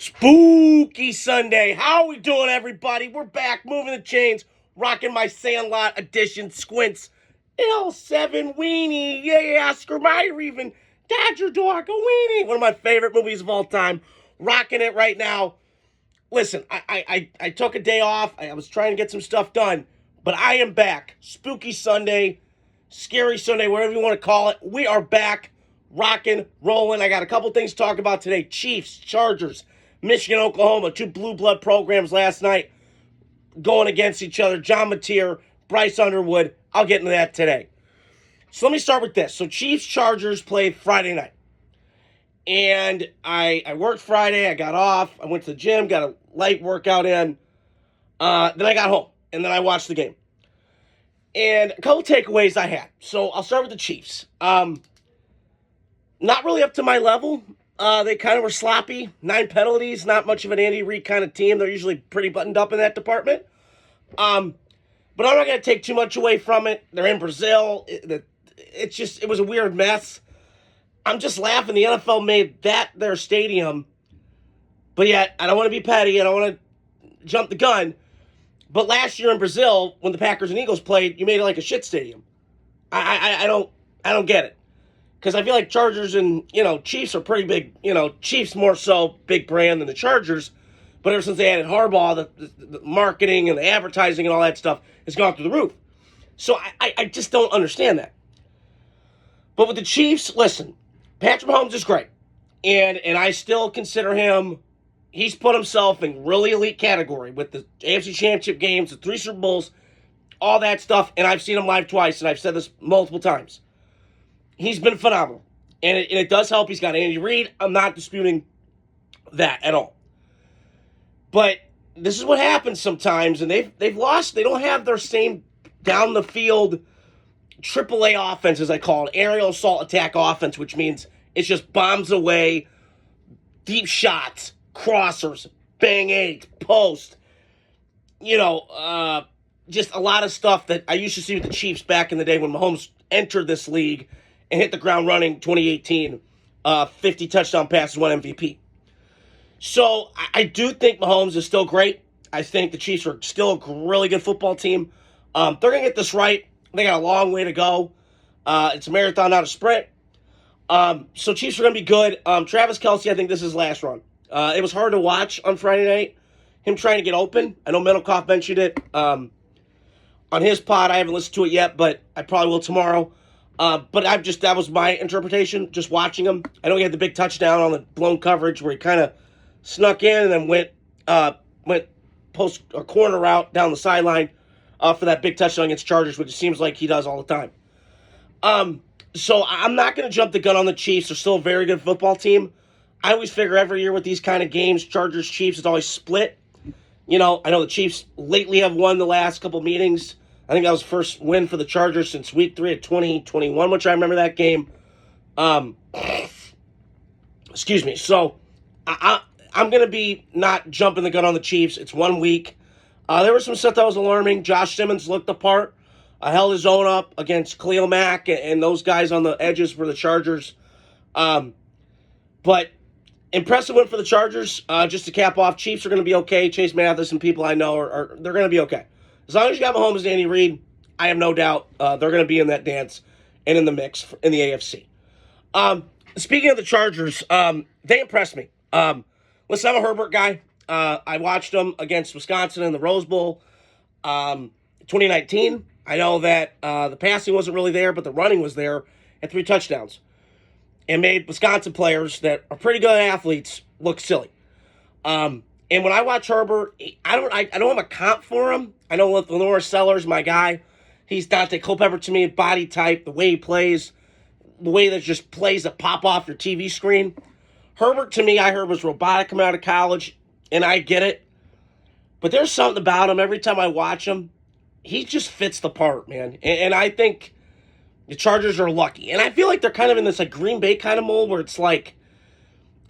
Spooky Sunday. How are we doing, everybody? We're back, moving the chains, rocking my Sandlot edition squints. L7 weenie. Yeah, Oscar Mayer even. Dodger Dog, a weenie. One of my favorite movies of all time. Rocking it right now. Listen, I took a day off. I was trying to get some stuff done, but I am back. Spooky Sunday, Scary Sunday, whatever you want to call it. We are back, rocking, rolling. I got a couple things to talk about today. Chiefs, Chargers, Michigan, Oklahoma, two blue blood programs last night going against each other. John Mateer, Bryce Underwood. I'll get into that today. So let me start with this. So Chiefs, Chargers played Friday night. And I worked Friday. I got off. I went to the gym, got a light workout in. Then I got home, and then I watched the game. And a couple takeaways I had. So I'll start with the Chiefs. Not really up to my level. They kind of were sloppy. 9 penalties. Not much of an Andy Reid kind of team. They're usually pretty buttoned up in that department. But I'm not going to take too much away from it. They're in Brazil. It was a weird mess. I'm just laughing. The NFL made that their stadium. But yet, I don't want to be petty. I don't want to jump the gun. But last year in Brazil, when the Packers and Eagles played, you made it like a shit stadium. I don't get it. Because I feel like Chargers and, Chiefs are pretty big. Chiefs more so big brand than the Chargers. But ever since they added Harbaugh, the marketing and the advertising and all that stuff has gone through the roof. So I just don't understand that. But with the Chiefs, listen, Patrick Mahomes is great. And I still consider him, he's put himself in really elite category with the AFC Championship games, the 3 Super Bowls, all that stuff. And I've seen him live twice, and I've said this multiple times. He's been phenomenal. And it does help. He's got Andy Reid. I'm not disputing that at all. But this is what happens sometimes, and they've lost. They don't have their same down-the-field AAA offense, as I call it, aerial assault attack offense, which means it's just bombs away, deep shots, crossers, bang eight, post. Just a lot of stuff that I used to see with the Chiefs back in the day when Mahomes entered this league and hit the ground running 2018, 50 touchdown passes, 1 MVP. So I do think Mahomes is still great. I think the Chiefs are still a really good football team. They're going to get this right. They got a long way to go. It's a marathon, not a sprint. So Chiefs are going to be good. Travis Kelce, I think this is his last run. It was hard to watch on Friday night, him trying to get open. I know Middlecoff mentioned it on his pod. I haven't listened to it yet, but I probably will tomorrow. But that was my interpretation, just watching him. I know he had the big touchdown on the blown coverage where he kind of snuck in and then went post or corner route down the sideline for that big touchdown against Chargers, which it seems like he does all the time. So I'm not going to jump the gun on the Chiefs. They're still a very good football team. I always figure every year with these kind of games, Chargers, Chiefs, it's always split. I know the Chiefs lately have won the last couple meetings. I think that was the first win for the Chargers since week 3 of 2021, which I remember that game. Excuse me. So I'm going to be not jumping the gun on the Chiefs. It's 1 week. There was some stuff that was alarming. Josh Simmons looked the part. Held his own up against Khalil Mack and those guys on the edges for the Chargers. But impressive win for the Chargers. Just to cap off, Chiefs are going to be okay. Chase Mathis and people I know they're going to be okay. As long as you got Mahomes and Andy Reid, I have no doubt they're going to be in that dance and in the mix in the AFC. Speaking of the Chargers, they impressed me. Listen, I'm a Herbert guy. I watched them against Wisconsin in the Rose Bowl 2019. I know that the passing wasn't really there, but the running was there at 3 touchdowns. And made Wisconsin players that are pretty good athletes look silly. And when I watch Herbert, I don't have a comp for him. I know Lenore Sellers, my guy. He's Dante Culpepper to me, body type, the way he plays, the way that just plays that pop off your TV screen. Herbert, to me, I heard was robotic coming out of college, and I get it. But there's something about him. Every time I watch him, he just fits the part, man. And I think the Chargers are lucky. And I feel like they're kind of in this like Green Bay kind of mold where it's like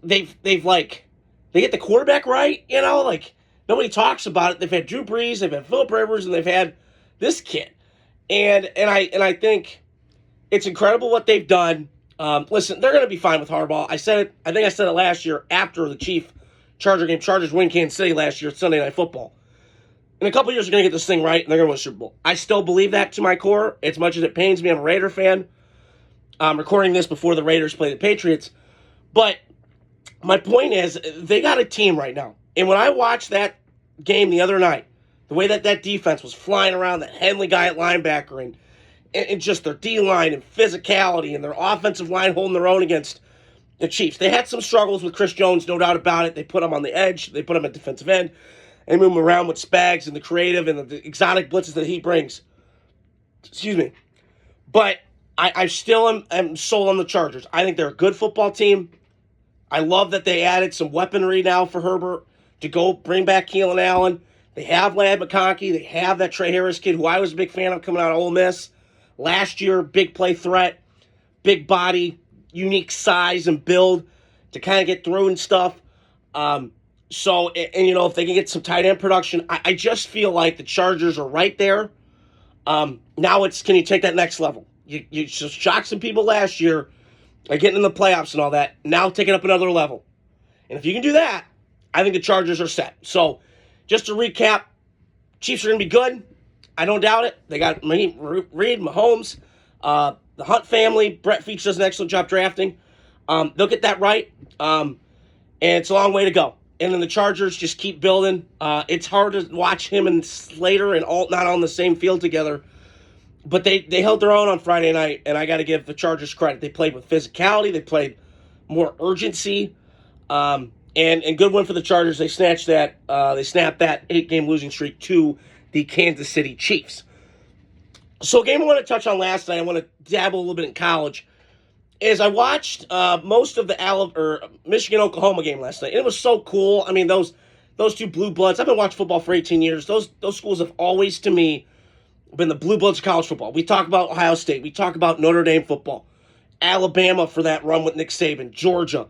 they get the quarterback right, like nobody talks about it. They've had Drew Brees, they've had Phillip Rivers, and they've had this kid. And I think it's incredible what they've done. Listen, they're going to be fine with Harbaugh. I think I said it last year after the Chief Charger game. Chargers win Kansas City last year at Sunday Night Football. In a couple years, they're going to get this thing right, and they're going to win a Super Bowl. I still believe that to my core, as much as it pains me. I'm a Raider fan. I'm recording this before the Raiders play the Patriots. But my point is, they got a team right now. And when I watched that game the other night, the way that defense was flying around, that Henley guy at linebacker, and just their D-line and physicality and their offensive line holding their own against the Chiefs. They had some struggles with Chris Jones, no doubt about it. They put him on the edge. They put him at defensive end. They move him around with Spags and the creative and the exotic blitzes that he brings. Excuse me. But I still am sold on the Chargers. I think they're a good football team. I love that they added some weaponry now for Herbert to go bring back Keelan Allen. They have Ladd McConkey. They have that Trey Harris kid who I was a big fan of coming out of Ole Miss. Last year, big play threat, big body, unique size and build to kind of get through and stuff. So, if they can get some tight end production, I just feel like the Chargers are right there. Now can you take that next level? You just shocked some people last year by getting in the playoffs and all that. Now take it up another level. And if you can do that, I think the Chargers are set. So, just to recap, Chiefs are going to be good. I don't doubt it. They got Reed, Mahomes, the Hunt family. Brett Veach does an excellent job drafting. They'll get that right. And it's a long way to go. And then the Chargers just keep building. It's hard to watch him and Slater and Alt not on the same field together. But they held their own on Friday night, and I got to give the Chargers credit. They played with physicality. They played more urgency. And good win for the Chargers. They snapped that 8-game losing streak to the Kansas City Chiefs. So a game I want to touch on last night, I want to dabble a little bit in college, is I watched most of the Michigan-Oklahoma game last night. And it was so cool. I mean, those two blue bloods. I've been watching football for 18 years. Those schools have always, to me, been the blue bloods of college football. We talk about Ohio State. We talk about Notre Dame football. Alabama for that run with Nick Saban. Georgia.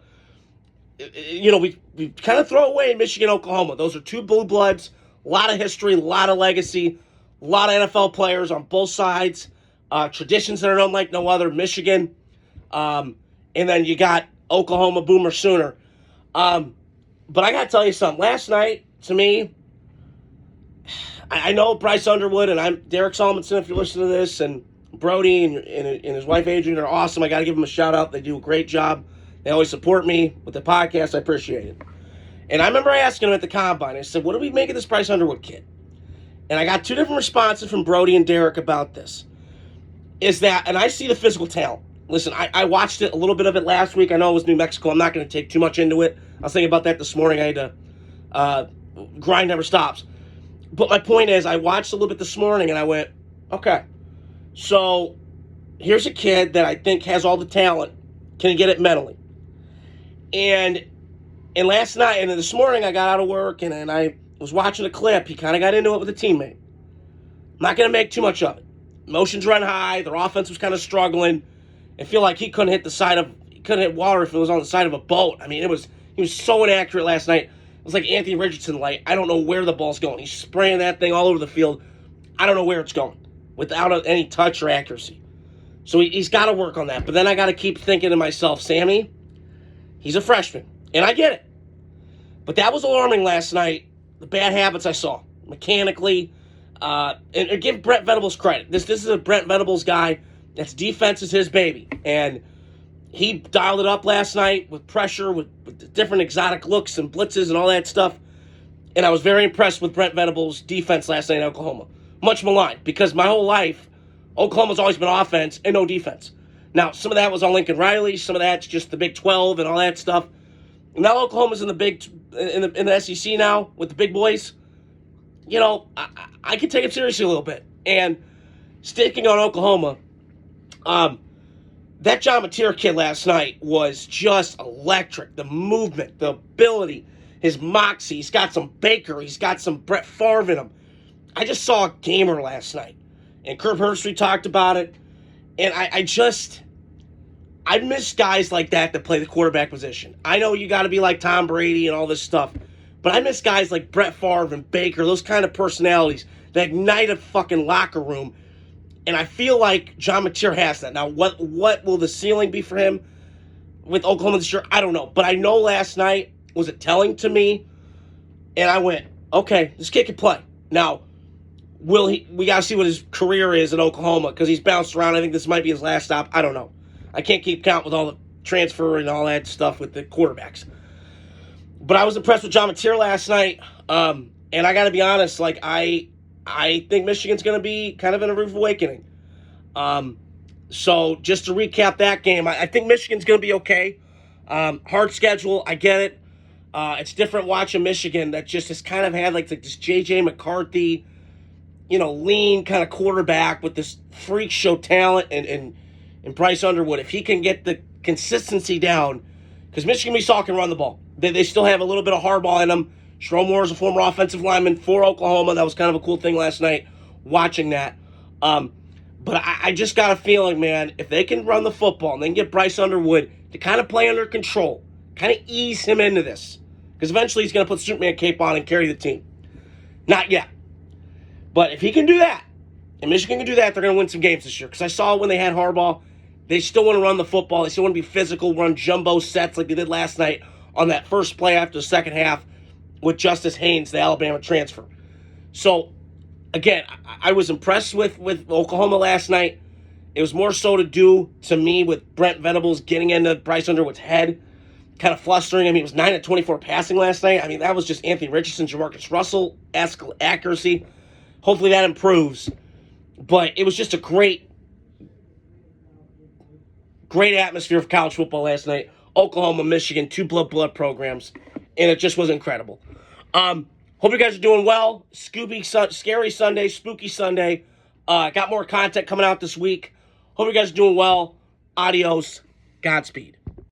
We kind of throw away Michigan, Oklahoma. Those are two blue bloods, a lot of history, a lot of legacy, a lot of NFL players on both sides, traditions that are unlike no other. Michigan, and then you got Oklahoma, Boomer Sooner. But I got to tell you something. Last night, to me, I know Bryce Underwood and I'm Derek Solomonson, if you're listening to this, and Brody and his wife Adrian are awesome. I got to give them a shout out. They do a great job. They always support me with the podcast. I appreciate it. And I remember asking him at the Combine, I said, what do we make of this Bryce Underwood kid? And I got two different responses from Brody and Derek about this. And I see the physical talent. Listen, I watched it, a little bit of it last week. I know it was New Mexico. I'm not going to take too much into it. I was thinking about that this morning. I had to, grind never stops. But my point is, I watched a little bit this morning and I went, okay, so here's a kid that I think has all the talent. Can he get it mentally? And last night, and this morning, I got out of work, and I was watching a clip. He kind of got into it with a teammate. I'm not going to make too much of it. Emotions run high. Their offense was kind of struggling. I feel like he couldn't hit water if it was on the side of a boat. I mean, he was so inaccurate last night. It was like Anthony Richardson light. I don't know where the ball's going. He's spraying that thing all over the field. I don't know where it's going without any touch or accuracy. So he's got to work on that. But then I got to keep thinking to myself, Sammy, he's a freshman. And I get it. But that was alarming last night, the bad habits I saw. Mechanically, and give Brent Venables credit. This is a Brent Venables guy. That's defense is his baby. And he dialed it up last night with pressure, with the different exotic looks and blitzes and all that stuff. And I was very impressed with Brent Venables' defense last night in Oklahoma. Much maligned, because my whole life, Oklahoma's always been offense and no defense. Now, some of that was on Lincoln Riley. Some of that's just the Big 12 and all that stuff. Now Oklahoma's in the SEC now with the big boys. I can take it seriously a little bit. And sticking on Oklahoma, that John Mateer kid last night was just electric. The movement, the ability, his moxie. He's got some Baker. He's got some Brett Favre in him. I just saw a gamer last night. And Kirk Herbstreit talked about it. And I miss guys like that play the quarterback position. I know you got to be like Tom Brady and all this stuff. But I miss guys like Brett Favre and Baker, those kind of personalities that ignite a fucking locker room. And I feel like John Mateer has that. Now, what will the ceiling be for him with Oklahoma this year? I don't know. But I know last night, was it telling to me, and I went, okay, this kid can play. Now, we got to see what his career is in Oklahoma, because he's bounced around. I think this might be his last stop. I don't know. I can't keep count with all the transfer and all that stuff with the quarterbacks. But I was impressed with John Mateer last night. And I got to be honest, like, I think Michigan's going to be kind of in a rude awakening. So just to recap that game, I think Michigan's going to be okay. Hard schedule, I get it. It's different watching Michigan that just has kind of had like this J.J. McCarthy, lean kind of quarterback with this freak show talent and Bryce Underwood. If he can get the consistency down, because Michigan we saw can run the ball. They still have a little bit of hardball in them. Stromore is a former offensive lineman for Oklahoma. That was kind of a cool thing last night, watching that. But I just got a feeling, man, if they can run the football and then get Bryce Underwood to kind of play under control, kind of ease him into this, because eventually he's going to put Superman cape on and carry the team. Not yet. But if he can do that, and Michigan can do that, they're going to win some games this year. Because I saw when they had Harbaugh, they still want to run the football. They still want to be physical, run jumbo sets like they did last night on that first play after the second half with Justice Haynes, the Alabama transfer. So, again, I was impressed with Oklahoma last night. It was more so to do, to me, with Brent Venables getting into Bryce Underwood's head, kind of flustering him. He was 9 of 24 passing last night. I mean, that was just Anthony Richardson, Jamarcus Russell-esque accuracy. Hopefully that improves. But it was just a great atmosphere for college football last night. Oklahoma, Michigan, two blood programs. And it just was incredible. Hope you guys are doing well. Scary Sunday, spooky Sunday. Got more content coming out this week. Hope you guys are doing well. Adios. Godspeed.